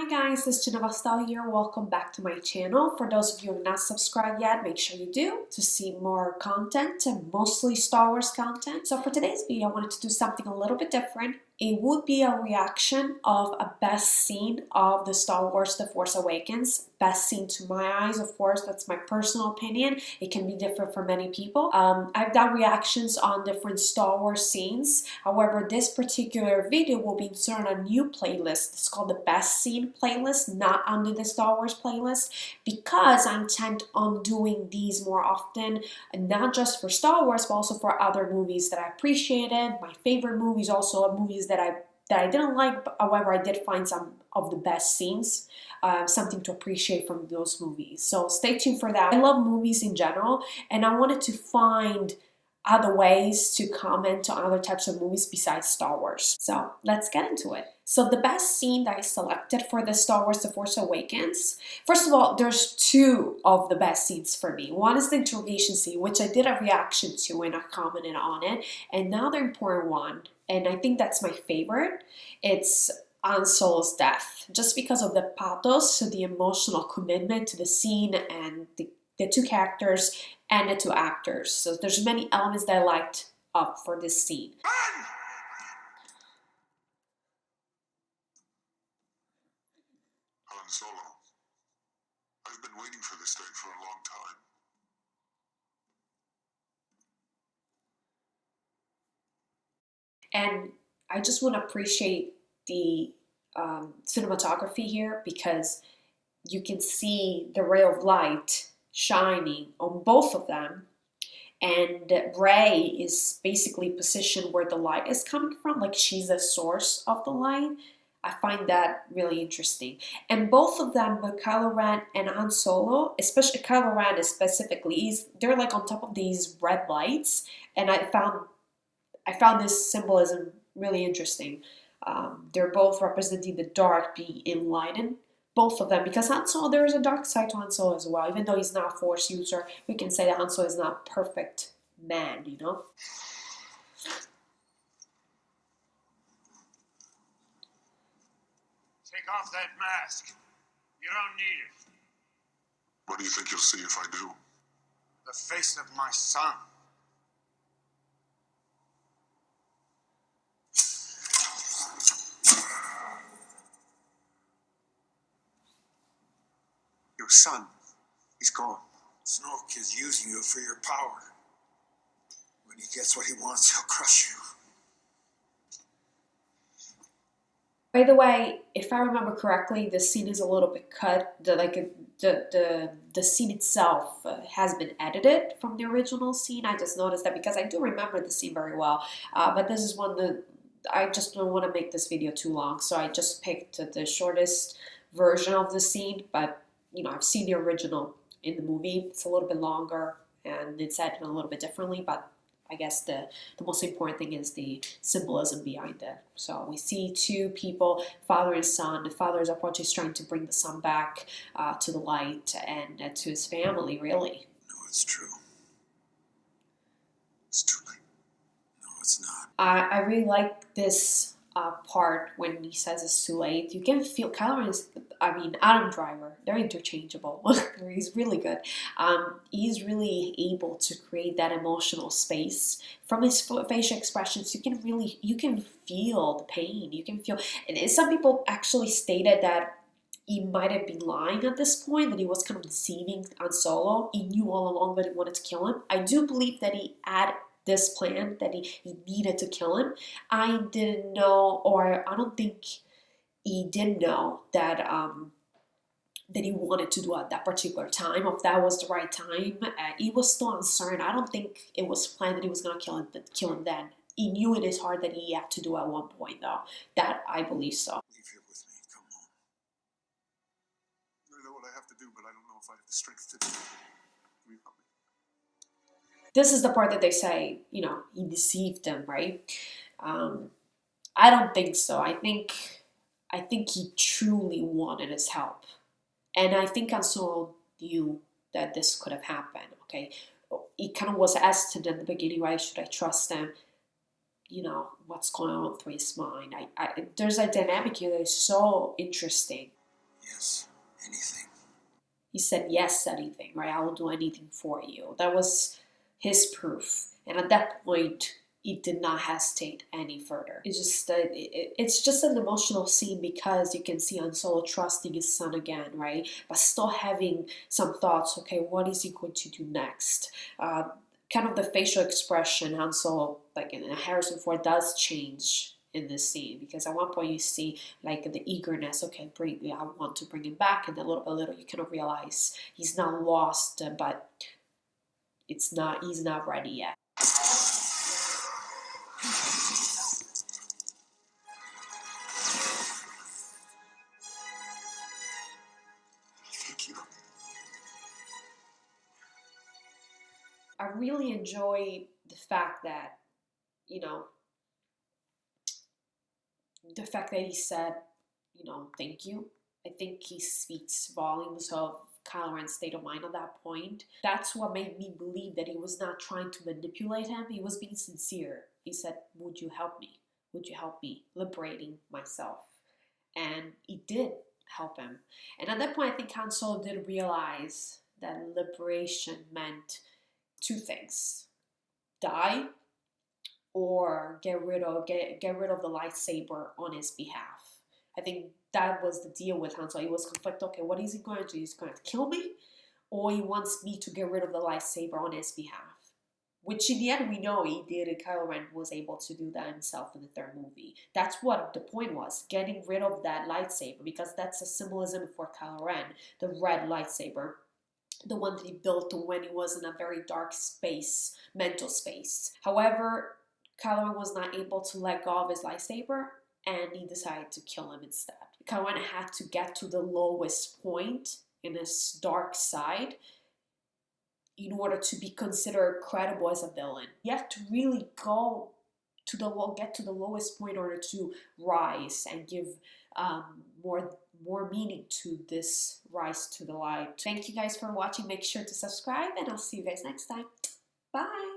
guys, it's Geneva Style here. Welcome back to my channel. For those of you who have not subscribed yet, make sure you do to see more content, and mostly Star Wars content. So for today's video, I wanted to do something a little bit different. It would be a reaction of a best scene of the Star Wars The Force Awakens. Best scene to my eyes, of course, that's my personal opinion. It can be different for many people. I've done reactions on different Star Wars scenes. However, this particular video will be inserted on a new playlist. It's called the Best Scene playlist, not under the Star Wars playlist, because I intend on doing these more often, and not just for Star Wars, but also for other movies that I appreciated, my favorite movies, also movies that I didn't like, but however, I did find some of the best scenes, something to appreciate from those movies. So stay tuned for that. I love movies in general, and I wanted to find other ways to comment on other types of movies besides Star Wars. So let's get into it. So the best scene that I selected for the Star Wars The Force Awakens, first of all, there's two of the best scenes for me. One is the interrogation scene, which I did a reaction to and I commented on it. And another important one, and I think that's my favorite, it's Han Solo's death. Just because of the pathos, so the emotional commitment to the scene and the two characters and the two actors. So there's many elements that I liked up for this scene. Han Solo, I've been waiting for this day for a long time. And I just want to appreciate the cinematography here, because you can see the ray of light shining on both of them, and Rey is basically positioned where the light is coming from, like she's the source of the light. I find that really interesting. And both of them, but Kylo Ren and Han Solo, especially Kylo Ren specifically, they're like on top of these red lights, and I found this symbolism really interesting. They're both representing the dark being enlightened, both of them, because Han Solo, there is a dark side to Han Solo as well. Even though he's not a Force user, we can say that Han Solo is not a perfect man, you know? Take off that mask. You don't need it. What do you think you'll see if I do? The face of my son. Your son, he's gone. Snoke is using you for your power. When he gets what he wants, he'll crush you. By the way, if I remember correctly, the scene is a little bit cut. The scene itself has been edited from the original scene. I just noticed that because I do remember the scene very well. But this is one that I just don't want to make this video too long, so I just picked the shortest version of the scene. But you know, I've seen the original in the movie. It's a little bit longer and it's edited a little bit differently, but I guess the most important thing is the symbolism behind it. So we see two people, father and son. The father is approaching, trying to bring the son back to the light and to his family, really. No, it's true. It's too late. No, it's not. I really like this part when he says it's too late. You can feel Kylo Ren is, Adam Driver, they're interchangeable. He's really good. He's really able to create that emotional space from his facial expressions. You can feel the pain. You can feel, and some people actually stated that he might have been lying at this point, that he was kind of deceiving Han Solo. He knew all along that he wanted to kill him. I do believe that he had this plan, that he needed to kill him. I didn't know, or I don't think he did know that that he wanted to do at that particular time, if that was the right time. He was still uncertain. I don't think it was planned that he was going to kill him then. He knew in his heart that he had to do at one point, though. That I believe so. Leave here with me. Come on. I know what I have to do, but I don't know if I have the strength to do it. Will you help me? This is the part that they say, you know, he deceived them, right? I don't think so. I think he truly wanted his help. And I think Han Solo knew that this could have happened, okay? He kind of was hesitant in the beginning, right? Should I trust him? You know, what's going on through his mind? There's a dynamic here that is so interesting. Yes, anything. He said, yes, anything, right? I will do anything for you. That was his proof. And at that point, he did not hesitate any further. It's just an emotional scene because you can see Han Solo trusting his son again, right? But still having some thoughts. Okay, what is he going to do next? Kind of the facial expression Han Solo, like in Harrison Ford, does change in this scene, because at one point you see like the eagerness. Okay, I want to bring him back, and then little by little you kind of realize he's not lost, but he's not ready yet. Thank you. I really enjoy the fact that, you know, the fact that he said, thank you. I think he speaks volumes of Kylo Ren's state of mind at that point. That's what made me believe that he was not trying to manipulate him. He was being sincere. He said, would you help me? Would you help me liberating myself? And he did help him. And at that point, I think Han Solo did realize that liberation meant two things: die, or get rid of the lightsaber on his behalf. I think that was the deal with Han Solo. He was conflicted. Okay, what is he going to do? He's going to kill me, or he wants me to get rid of the lightsaber on his behalf. Which in the end we know he did, and Kylo Ren was able to do that himself in the third movie. That's what the point was, getting rid of that lightsaber, because that's a symbolism for Kylo Ren, the red lightsaber. The one that he built when he was in a very dark space, mental space. However, Kylo Ren was not able to let go of his lightsaber, and he decided to kill him instead. Kylo Ren had to get to the lowest point in his dark side in order to be considered credible as a villain. You have to really get to the lowest point in order to rise and give more meaning to this rise to the light. Thank you guys for watching. Make sure to subscribe, and I'll see you guys next time. Bye.